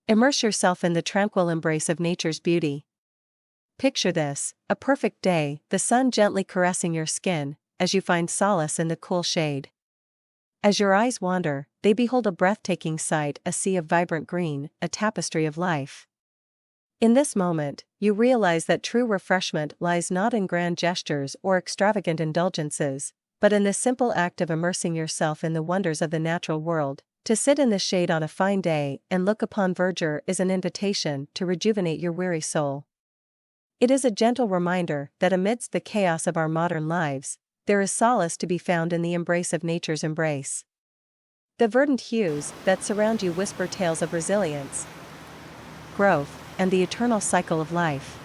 Immerse yourself in the tranquil embrace of nature's beauty. Picture this: a perfect day, the sun gently caressing your skin, as you find solace in the cool shade. As your eyes wander, they behold a breathtaking sight, a sea of vibrant green, a tapestry of life. In this moment, you realize that true refreshment lies not in grand gestures or extravagant indulgences, but in the simple act of immersing yourself in the wonders of the natural world. To sit in the shade on a fine day and look upon verdure is an invitation to rejuvenate your weary soul. It is a gentle reminder that amidst the chaos of our modern lives, there is solace to be found in the embrace of nature's embrace. The verdant hues that surround you whisper tales of resilience, growth, and the eternal cycle of life.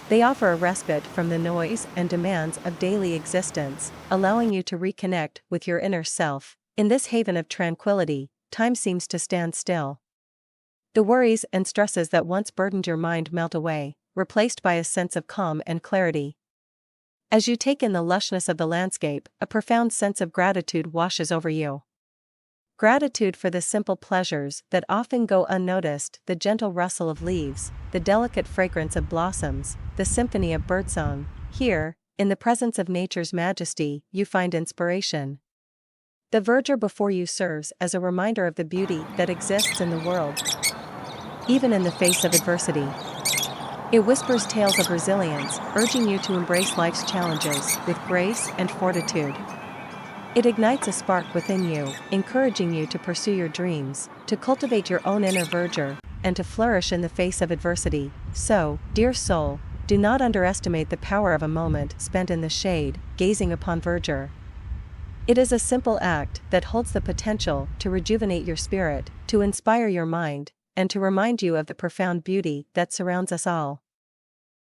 They offer a respite from the noise and demands of daily existence, allowing you to reconnect with your inner self. In this haven of tranquility, time seems to stand still. The worries and stresses that once burdened your mind melt away, replaced by a sense of calm and clarity. As you take in the lushness of the landscape, a profound sense of gratitude washes over you. Gratitude for the simple pleasures that often go unnoticed: the gentle rustle of leaves, the delicate fragrance of blossoms, the symphony of birdsong. Here, in the presence of nature's majesty, you find inspiration. The verdure before you serves as a reminder of the beauty that exists in the world, even in the face of adversity. It whispers tales of resilience, urging you to embrace life's challenges with grace and fortitude. It ignites a spark within you, encouraging you to pursue your dreams, to cultivate your own inner verdure, and to flourish in the face of adversity. So, dear soul, do not underestimate the power of a moment spent in the shade, gazing upon verdure. It is a simple act that holds the potential to rejuvenate your spirit, to inspire your mind, and to remind you of the profound beauty that surrounds us all.